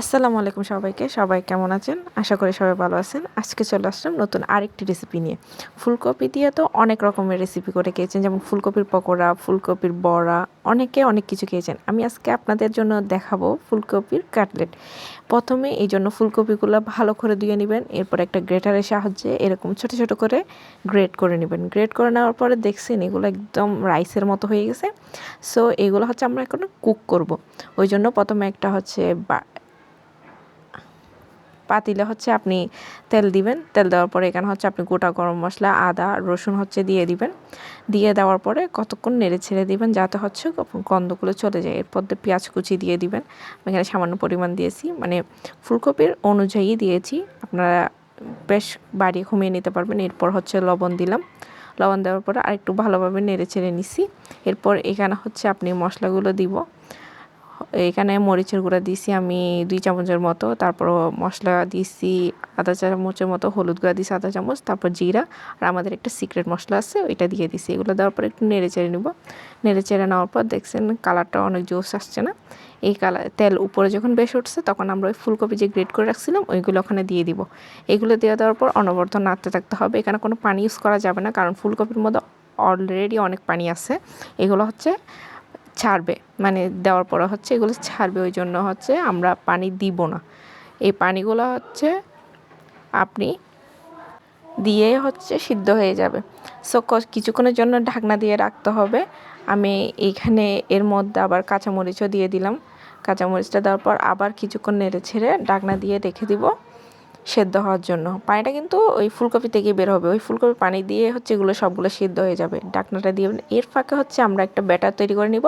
আসসালামু আলাইকুম সবাইকে। সবাই কেমন আছেন? আশা করি সবাই ভালো আছেন। আজকে চলে আসলাম নতুন আরেকটি রেসিপি নিয়ে। ফুলকপি দিয়ে তো অনেক রকমের রেসিপি করে খেয়েছেন, যেমন ফুলকপির পকোড়া, ফুলকপির বড়া, অনেকে অনেক কিছু খেয়েছেন। আমি আজকে আপনাদের জন্য দেখাবো ফুলকপির কাটলেট। প্রথমে এই জন্য ফুলকপিগুলো ভালো করে ধুয়ে নেবেন, এরপর একটা গ্রেটারের সাহায্যে এরকম ছোট ছোট করে গ্রেট করে নেবেন। গ্রেট করে নেওয়ার পরে দেখছেন এগুলো একদম রাইসের মতো হয়ে গেছে। সো এগুলো হচ্ছে আমরা এখন কুক করব। ওই জন্য প্রথমে একটা হচ্ছে পাতিলে হচ্ছে আপনি তেল দিবেন। তেল দেওয়ার পরে এখানে হচ্ছে আপনি গোটা গরম মশলা, আদা, রসুন হচ্ছে দিয়ে দিবেন। দিয়ে দেওয়ার পরে কতক্ষণ নেড়ে ছেড়ে দিবেন যাতে হচ্ছে গন্ধগুলো চলে যায়। এরপর দিয়ে পেঁয়াজ কুচি দিয়ে দিবেন। আমি এখানে সামান্য পরিমাণ দিয়েছি, মানে ফুলকপির অনুযায়ী দিয়েছি, আপনারা বেশ বাড়িয়ে কমিয়ে নিতে পারবেন। এরপর হচ্ছে লবণ দিলাম। লবণ দেওয়ার পরে আরেকটু ভালোভাবে নেড়ে ছেড়ে নিছি। এরপর এখানে হচ্ছে আপনি মশলাগুলো দিব। এখানে মরিচের গুঁড়া দিয়েছি আমি 2 চামচের মতো, তারপর মশলা দিয়েছি আধা চামচের মতো, হলুদ গুঁড়া দিয়েছি আধা চামচ, তারপর জিরা, আর আমাদের একটা সিক্রেট মশলা আছে ওইটা দিয়ে দিয়েছি। এগুলো দেওয়ার পর একটু নেড়ে চেড়ে নেব। নেড়ে চেড়ে নেওয়ার পর দেখছেন কালারটা অনেক জোস আসছে না? এই কালার তেল উপরে যখন বেশ উঠছে তখন আমরা ওই ফুলকপি যে গ্রেট করে রাখছিলাম ওইগুলো ওখানে দিয়ে দিব। এগুলো দিয়ে দেওয়ার পর অনবরত নাড়তে থাকতে হবে। এখানে কোনো পানি ইউজ করা যাবে না, কারণ ফুলকপির মধ্যে অলরেডি অনেক পানি আছে। এগুলো হচ্ছে ছাড়বে, মানে দেওয়ার পরে হচ্ছে এগুলো ছাড়বে, ওই জন্য হচ্ছে আমরা পানি দিব না। এই পানিগুলো হচ্ছে আপনি দিয়ে হচ্ছে সিদ্ধ হয়ে যাবে। সো কিছুক্ষণের জন্য ঢাকনা দিয়ে রাখতে হবে। আমি এইখানে এর মধ্যে আবার কাঁচামরিচও দিয়ে দিলাম। কাঁচামরিচটা দেওয়ার পর আবার কিছুক্ষণ নেড়ে ছেড়ে ঢাকনা দিয়ে রেখে দিব সেদ্ধ হওয়ার জন্য। পানিটা কিন্তু ওই ফুলকপি থেকে বের হবে, ওই ফুলকপি পানি দিয়ে হচ্ছে এগুলো সবগুলো সিদ্ধ হয়ে যাবে। ঢাকনাটা দিয়ে এর ফাঁকে হচ্ছে আমরা একটা ব্যাটার তৈরি করে নিব,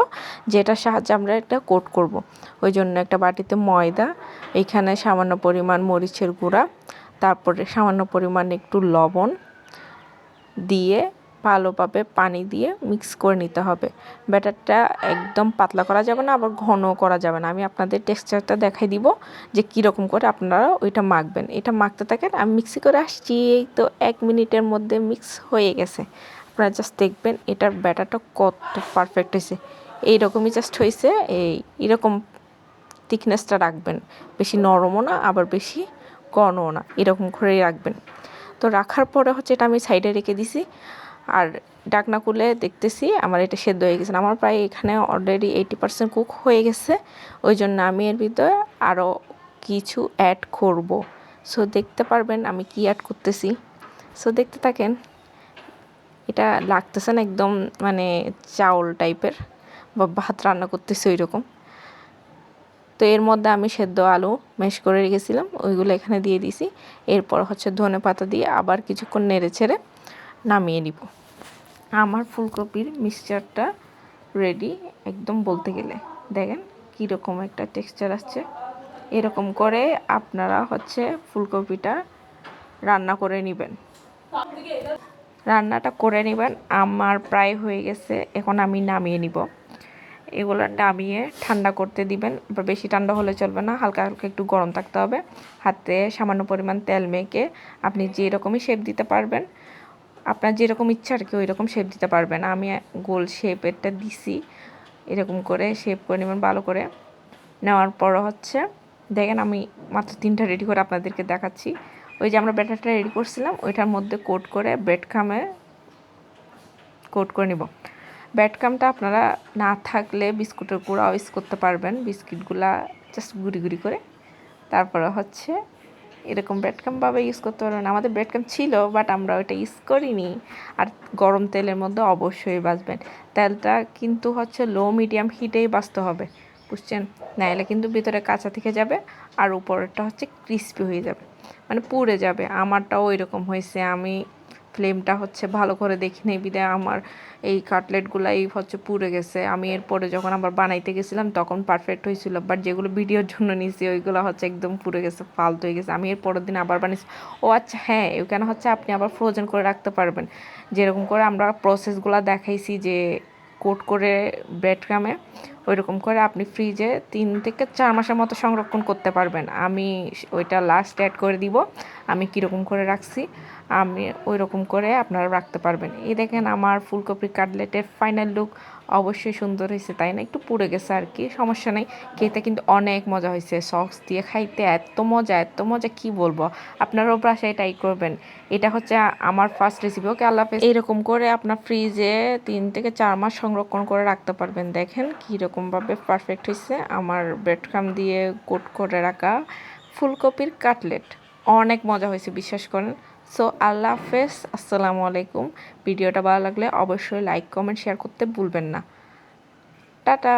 যেটার সাহায্যে আমরা একটা কোট করব। ওই জন্য একটা বাটিতে ময়দা, এইখানে সামান্য পরিমাণ মরিচের গুঁড়া, তারপরে সামান্য পরিমাণ একটু লবণ দিয়ে ভালোভাবে পানি দিয়ে মিক্স করে নিতে হবে। ব্যাটারটা একদম পাতলা করা যাবে না, আবার ঘনও করা যাবে না। আমি আপনাদের টেক্সচারটা দেখাই দিব যে কীরকম করে আপনারা ওইটা মাখবেন। এটা মাখতে থাকেন, আমি মিক্সি করে আসছি, এই তো 1 মিনিটের মধ্যে মিক্স হয়ে গেছে। আপনারা জাস্ট দেখবেন এটার ব্যাটারটা কত পারফেক্ট হয়েছে। এইরকমই জাস্ট হয়েছে, এইরকম থিকনেসটা রাখবেন, বেশি নরমও না আবার বেশি ঘনও না, এরকম করেই রাখবেন। তো রাখার পরে হচ্ছে এটা আমি সাইডে রেখে দিছি, আর ঢাকনা খুলে দেখতেছি আমার এটা সেদ্ধ হয়ে গেছে। আমার প্রায় এখানে অলরেডি 80% কুক হয়ে গেছে। ওই জন্য আমি এর ভিতরে আরও কিছু অ্যাড করব। সো দেখতে পারবেন আমি কি অ্যাড করতেছি। সো দেখতে থাকেন। এটা লাগতেছে না একদম মানে চাউল টাইপের বা ভাত রান্না করতেছি ওই রকম। তো এর মধ্যে আমি সেদ্ধ আলু ম্যাশ করে রেখেছিলাম ওইগুলো এখানে দিয়ে দিছি। এরপর হচ্ছে ধনেপাতা দিয়ে আবার কিছুক্ষণ নেড়ে ছেড়ে নামিয়ে নিব। আমার ফুলকপির মিক্সচারটা রেডি একদম, বলতে গেলে দেখেন কীরকম একটা টেক্সচার আসছে। এরকম করে আপনারা হচ্ছে ফুলকপিটা রান্না করে নেবেন। রান্নাটা করে নেবেন। আমার প্রায় হয়ে গেছে, এখন আমি নামিয়ে নিব। এগুলো নামিয়ে ঠান্ডা করতে দিবেন। বেশি ঠান্ডা হলে চলবে না, হালকা হালকা একটু গরম থাকতে হবে। হাতে সামান্য পরিমাণ তেল মেখে আপনি যেরকমই শেপ দিতে পারবেন, আপনার যেরকম ইচ্ছা আর কি ওই রকম শেপ দিতে পারবেন। আমি গোল শেপেরটা দিছি, এরকম করে শেপ করে নেবেন ভালো করে। নেওয়ার পর হচ্ছে দেখেন আমি মাত্র 3টা রেডি করে আপনাদেরকে দেখাচ্ছি। ওই যে আমরা ব্যাটারটা রেডি করছিলাম ওইটার মধ্যে কোট করে ব্রেড ক্রামে কোট করে নিব। ব্রেড ক্রামটা আপনারা না থাকলে বিস্কুটের গুঁড়াও ইউজ করতে পারবেন, বিস্কিটগুলা জাস্ট গুঁড়ি গুঁড়ি করে। তারপরে হচ্ছে এরকম ব্রেড ক্রামভাবে ইউজ করতে পারবেন। আমাদের ব্রেড ক্রাম ছিল বাট আমরা ওইটা ইউজ করিনি। আর গরম তেলের মধ্যে অবশ্যই ভাজবেন। তেলটা কিন্তু হচ্ছে লো মিডিয়াম হিটেই ভাজতে হবে, বুঝছেন? নাইলে কিন্তু ভিতরে কাঁচা থেকে যাবে আর উপরেরটা হচ্ছে ক্রিস্পি হয়ে যাবে, মানে পুড়ে যাবে। আমারটাও ওই রকম হয়েছে, আমি ফ্লেমটা হচ্ছে ভালো করে দেখি নেই বিধায় আমার এই কাটলেটগুলাই হচ্ছে পুড়ে গেছে। আমি এরপরে যখন আবার বানাইতে গেছিলাম তখন পারফেক্ট হয়েছিল, বাট যেগুলো ভিডিওর জন্য নিয়েছি ওইগুলো হচ্ছে একদম পুড়ে গেছে, ফালতু হয়ে গেছে। আমি এর পরের দিন আবার বানিয়েছি। ও আচ্ছা হ্যাঁ, ওখানে হচ্ছে আপনি আবার ফ্রোজেন করে রাখতে পারবেন, যেরকম করে আমরা প্রসেসগুলো দেখাইছি যে কোট করে ব্রেড ক্রামে, ওইরকম করে আপনি ফ্রিজে 3 থেকে 4 মাসের মতো সংরক্ষণ করতে পারবেন। আমি ওইটা লাস্ট অ্যাড করে দিব আমি কীরকম করে রাখছি, আমি ওই রকম করে আপনারা রাখতে পারবেন। এই দেখেন আমার ফুলকপি কাটলেটের ফাইনাল লুক অবশ্যই সুন্দর হয়েছে, তাই না? একটু পুড়ে গেছে আর কি, সমস্যা নেই। খেতে কিন্তু অনেক মজা হয়েছে, সস দিয়ে খাইতে এত মজা কি বলবো। আপনারাও বাসায় ট্রাই করবেন। এটা হচ্ছে আমার ফার্স্ট রেসিপি। ওকে, আল্লাহ হাফেজ। এইরকম করে আপনার ফ্রিজে 3 থেকে 4 মাস সংরক্ষণ করে রাখতে পারবেন। দেখেন কীরকমভাবে পারফেক্ট হয়েছে আমার ব্রেড ক্রাম্ব দিয়ে কোট করে রাখা ফুলকপির কাটলেট। অনেক মজা হয়েছে, বিশ্বাস করেন। সো আল্লাহ হাফেজ, আসসালামু আলাইকুম। ভিডিওটা ভালো লাগলে অবশ্যই লাইক কমেন্ট শেয়ার করতে ভুলবেন না। টাটা।